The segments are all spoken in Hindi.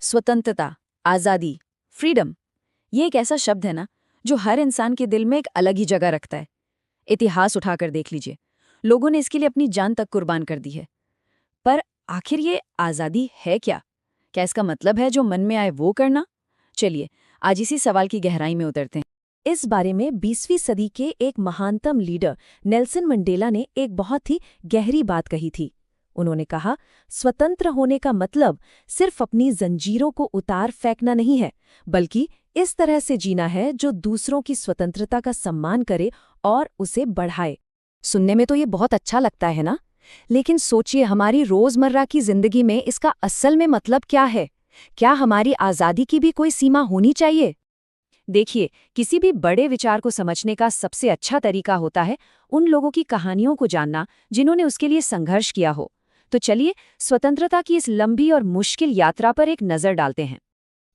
स्वतंत्रता, आज़ादी, फ्रीडम, ये एक ऐसा शब्द है ना जो हर इंसान के दिल में एक अलग ही जगह रखता है। इतिहास उठाकर देख लीजिए, लोगों ने इसके लिए अपनी जान तक कुर्बान कर दी है। पर आखिर ये आज़ादी है क्या? क्या इसका मतलब है जो मन में आए वो करना? चलिए, आज इसी सवाल की गहराई में उतरते हैं। इस बारे में 20वीं सदी के एक महानतम लीडर नेल्सन मंडेला ने एक बहुत ही गहरी बात कही थी। उन्होंने कहा, स्वतंत्र होने का मतलब सिर्फ अपनी जंजीरों को उतार फेंकना नहीं है, बल्कि इस तरह से जीना है जो दूसरों की स्वतंत्रता का सम्मान करे और उसे बढ़ाए। सुनने में तो ये बहुत अच्छा लगता है ना, लेकिन सोचिए हमारी रोजमर्रा की जिंदगी में इसका असल में मतलब क्या है? क्या हमारी आज़ादी की भी कोई सीमा होनी चाहिए? देखिए, किसी भी बड़े विचार को समझने का सबसे अच्छा तरीका होता है उन लोगों की कहानियों को जानना जिन्होंने उसके लिए संघर्ष किया हो। तो चलिए, स्वतंत्रता की इस लंबी और मुश्किल यात्रा पर एक नज़र डालते हैं।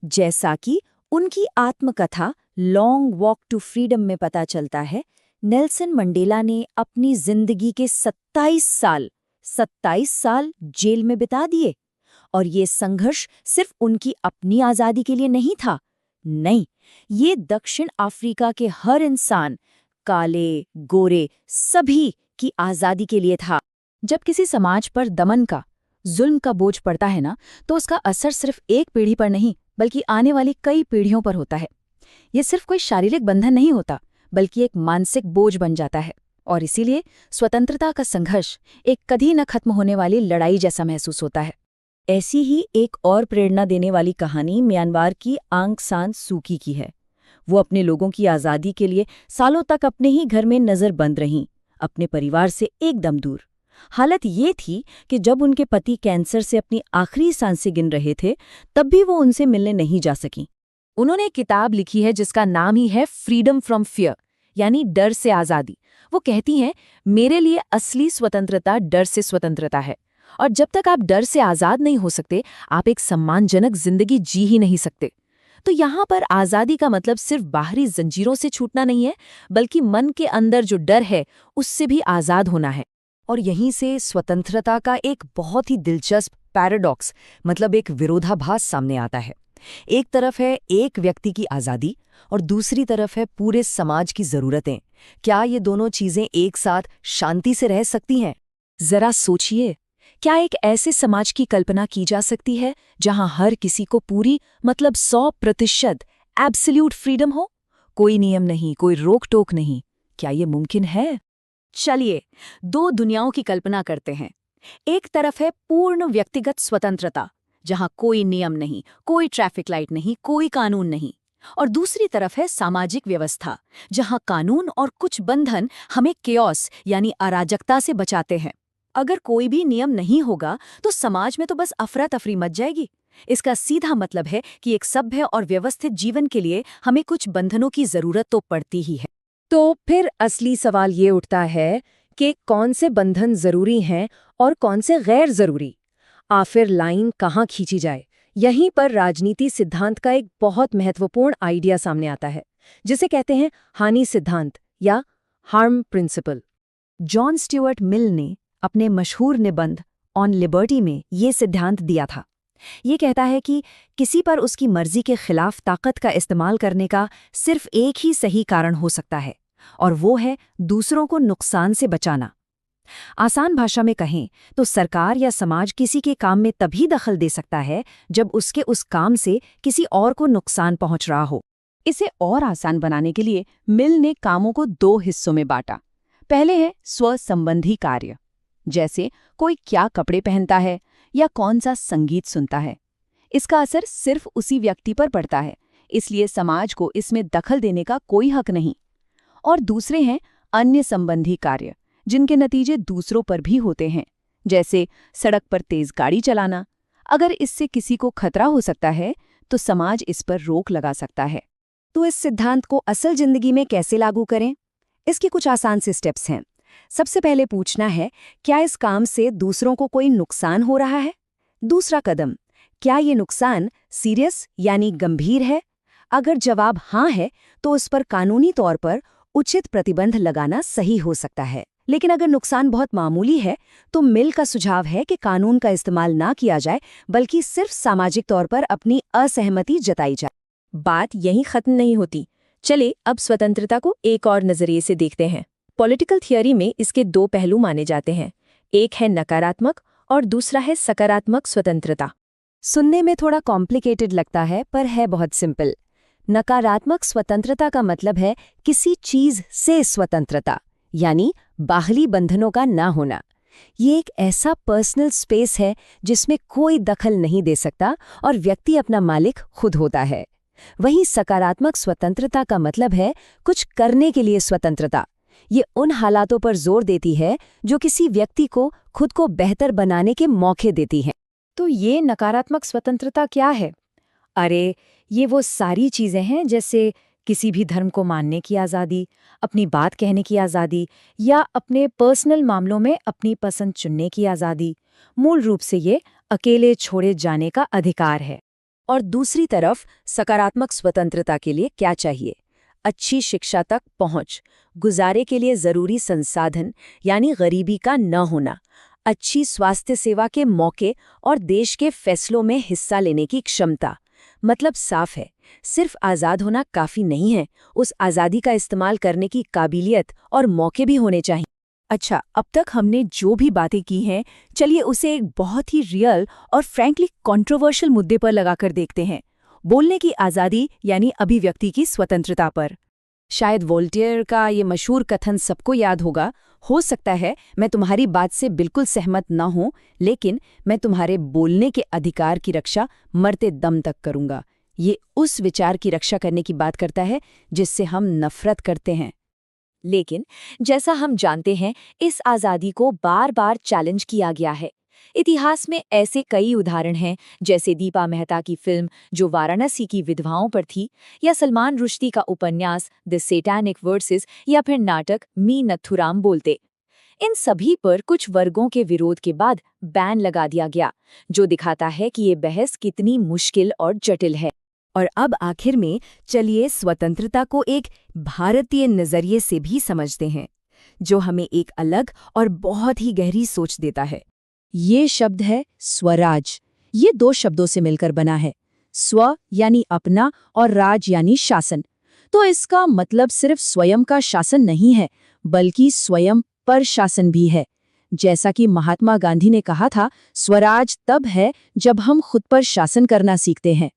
जैसा कि उनकी आत्मकथा लॉन्ग वॉक टू फ्रीडम में पता चलता है, नेल्सन मंडेला ने अपनी जिंदगी के 27 साल जेल में बिता दिए। और ये संघर्ष सिर्फ उनकी अपनी आज़ादी के लिए नहीं था। नहीं, ये दक्षिण अफ्रीका के हर इंसान, काले, गोरे, सभी की आज़ादी के लिए था। जब किसी समाज पर दमन का, जुल्म का बोझ पड़ता है ना, तो उसका असर सिर्फ एक पीढ़ी पर नहीं, बल्कि आने वाली कई पीढ़ियों पर होता है। ये सिर्फ कोई शारीरिक बंधन नहीं होता, बल्कि एक मानसिक बोझ बन जाता है। और इसीलिए स्वतंत्रता का संघर्ष एक कभी न खत्म होने वाली लड़ाई जैसा महसूस होता है। ऐसी ही एक और प्रेरणा देने वाली कहानी म्यांमार की आंग सान सूकी की है। वो अपने लोगों की आज़ादी के लिए सालों तक अपने ही घर में नज़रबंद रहीं, अपने परिवार से एकदम दूर। हालत ये थी कि जब उनके पति कैंसर से अपनी आखिरी सांसें गिन रहे थे, तब भी वो उनसे मिलने नहीं जा सकीं। उन्होंने एक किताब लिखी है जिसका नाम ही है फ्रीडम फ्रॉम फियर, यानी डर से आज़ादी। वो कहती हैं, मेरे लिए असली स्वतंत्रता डर से स्वतंत्रता है। और जब तक आप डर से आज़ाद नहीं हो सकते, आप एक सम्मानजनक जिंदगी जी ही नहीं सकते। तो यहाँ पर आज़ादी का मतलब सिर्फ बाहरी जंजीरों से छूटना नहीं है, बल्कि मन के अंदर जो डर है उससे भी आज़ाद होना है। और यहीं से स्वतंत्रता का एक बहुत ही दिलचस्प पैराडॉक्स, मतलब एक विरोधाभास सामने आता है। एक तरफ है एक व्यक्ति की आज़ादी और दूसरी तरफ है पूरे समाज की ज़रूरतें। क्या ये दोनों चीज़ें एक साथ शांति से रह सकती हैं? जरा सोचिए, क्या एक ऐसे समाज की कल्पना की जा सकती है जहां हर किसी को पूरी, मतलब 100% एब्सोल्यूट फ्रीडम हो? कोई नियम नहीं, कोई रोक टोक नहीं। क्या ये मुमकिन है? चलिए, दो दुनियाओं की कल्पना करते हैं। एक तरफ है पूर्ण व्यक्तिगत स्वतंत्रता, जहां कोई नियम नहीं, कोई ट्रैफिक लाइट नहीं, कोई कानून नहीं। और दूसरी तरफ है सामाजिक व्यवस्था, जहां कानून और कुछ बंधन हमें केओस यानी अराजकता से बचाते हैं। अगर कोई भी नियम नहीं होगा तो समाज में तो बस अफरा तफरी मच जाएगी। इसका सीधा मतलब है कि एक सभ्य और व्यवस्थित जीवन के लिए हमें कुछ बंधनों की जरूरत तो पड़ती ही है। तो फिर असली सवाल ये उठता है कि कौन से बंधन जरूरी हैं और कौन से गैर जरूरी। आखिर लाइन कहाँ खींची जाए? यहीं पर राजनीति सिद्धांत का एक बहुत महत्वपूर्ण आइडिया सामने आता है, जिसे कहते हैं हानि सिद्धांत या हार्म प्रिंसिपल। जॉन स्टीवर्ट मिल ने अपने मशहूर निबंध ऑन लिबर्टी में ये सिद्धांत दिया था। ये कहता है कि किसी पर उसकी मर्जी के खिलाफ ताकत का इस्तेमाल करने का सिर्फ एक ही सही कारण हो सकता है, और वो है दूसरों को नुकसान से बचाना। आसान भाषा में कहें तो सरकार या समाज किसी के काम में तभी दखल दे सकता है जब उसके उस काम से किसी और को नुकसान पहुंच रहा हो। इसे और आसान बनाने के लिए मिल ने कामों को दो हिस्सों में बांटा। पहले है स्व संबंधी कार्य, जैसे कोई क्या कपड़े पहनता है या कौन सा संगीत सुनता है। इसका असर सिर्फ उसी व्यक्ति पर पड़ता है, इसलिए समाज को इसमें दखल देने का कोई हक नहीं। और दूसरे हैं अन्य संबंधी कार्य, जिनके नतीजे दूसरों पर भी होते हैं, जैसे सड़क पर तेज गाड़ी चलाना। अगर इससे किसी को खतरा हो सकता है तो समाज इस पर रोक लगा सकता है। तो इस सिद्धांत को असल जिंदगी में कैसे लागू करें? इसके कुछ आसान से स्टेप्स हैं। सबसे पहले पूछना है, क्या इस काम से दूसरों को कोई नुकसान हो रहा है? दूसरा कदम, क्या ये नुकसान सीरियस यानी गंभीर है? अगर जवाब हाँ है तो उस पर कानूनी तौर पर उचित प्रतिबंध लगाना सही हो सकता है। लेकिन अगर नुकसान बहुत मामूली है तो मिल का सुझाव है कि कानून का इस्तेमाल ना किया जाए, बल्कि सिर्फ सामाजिक तौर पर अपनी असहमति जताई जाए। बात यहीं खत्म नहीं होती। चले अब स्वतंत्रता को एक और नजरिए से देखते हैं। पॉलिटिकल थियोरी में इसके दो पहलू माने जाते हैं, एक है नकारात्मक और दूसरा है सकारात्मक स्वतंत्रता। सुनने में थोड़ा कॉम्प्लिकेटेड लगता है, पर है बहुत सिंपल। नकारात्मक स्वतंत्रता का मतलब है किसी चीज से स्वतंत्रता, यानी बाहरी बंधनों का ना होना। ये एक ऐसा पर्सनल स्पेस है जिसमें कोई दखल नहीं दे सकता और व्यक्ति अपना मालिक खुद होता है। वहीं सकारात्मक स्वतंत्रता का मतलब है कुछ करने के लिए स्वतंत्रता। ये उन हालातों पर जोर देती है जो किसी व्यक्ति को खुद को बेहतर बनाने के मौके देती हैं। तो ये नकारात्मक स्वतंत्रता क्या है? अरे, ये वो सारी चीजें हैं, जैसे किसी भी धर्म को मानने की आज़ादी, अपनी बात कहने की आज़ादी या अपने पर्सनल मामलों में अपनी पसंद चुनने की आज़ादी। मूल रूप से ये अकेले छोड़े जाने का अधिकार है। और दूसरी तरफ सकारात्मक स्वतंत्रता के लिए क्या चाहिए? अच्छी शिक्षा तक पहुंच, गुजारे के लिए जरूरी संसाधन यानी गरीबी का न होना, अच्छी स्वास्थ्य सेवा के मौके और देश के फैसलों में हिस्सा लेने की क्षमता। मतलब साफ है, सिर्फ आज़ाद होना काफ़ी नहीं है, उस आज़ादी का इस्तेमाल करने की काबिलियत और मौके भी होने चाहिए। अच्छा, अब तक हमने जो भी बातें की हैं, चलिए उसे एक बहुत ही रियल और फ्रैंकली कंट्रोवर्शियल मुद्दे पर लगाकर देखते हैं, बोलने की आज़ादी यानी अभिव्यक्ति की स्वतंत्रता पर। शायद वोल्टेयर का ये मशहूर कथन सबको याद होगा, हो सकता है मैं तुम्हारी बात से बिल्कुल सहमत न हूं, लेकिन मैं तुम्हारे बोलने के अधिकार की रक्षा मरते दम तक करूंगा। ये उस विचार की रक्षा करने की बात करता है जिससे हम नफरत करते हैं। लेकिन जैसा हम जानते हैं, इस आज़ादी को बार बार चैलेंज किया गया है। इतिहास में ऐसे कई उदाहरण हैं, जैसे दीपा मेहता की फिल्म जो वाराणसी की विधवाओं पर थी, या सलमान रुश्दी का उपन्यास द सैटानिक वर्सेस, या फिर नाटक मी नथुराम बोलते। इन सभी पर कुछ वर्गों के विरोध के बाद बैन लगा दिया गया, जो दिखाता है कि ये बहस कितनी मुश्किल और जटिल है। और अब आखिर में चलिए स्वतंत्रता को एक भारतीय नजरिए से भी समझते हैं, जो हमें एक अलग और बहुत ही गहरी सोच देता है। ये शब्द है स्वराज। ये दो शब्दों से मिलकर बना है, स्व यानी अपना और राज यानी शासन। तो इसका मतलब सिर्फ स्वयं का शासन नहीं है, बल्कि स्वयं पर शासन भी है। जैसा कि महात्मा गांधी ने कहा था, स्वराज तब है जब हम खुद पर शासन करना सीखते हैं।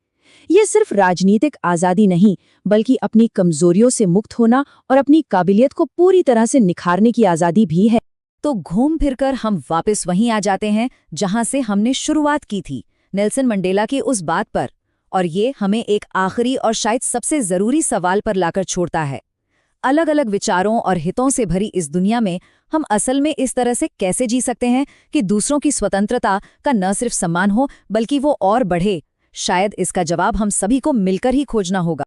ये सिर्फ राजनीतिक आज़ादी नहीं, बल्कि अपनी कमजोरियों से मुक्त होना और अपनी काबिलियत को पूरी तरह से निखारने की आज़ादी भी है। तो घूम फिरकर हम वापस वहीं आ जाते हैं जहां से हमने शुरुआत की थी, नेल्सन मंडेला की उस बात पर। और ये हमें एक आखिरी और शायद सबसे जरूरी सवाल पर लाकर छोड़ता है। अलग अलग विचारों और हितों से भरी इस दुनिया में हम असल में इस तरह से कैसे जी सकते हैं कि दूसरों की स्वतंत्रता का न सिर्फ सम्मान हो, बल्कि वो और बढ़े? शायद इसका जवाब हम सभी को मिलकर ही खोजना होगा।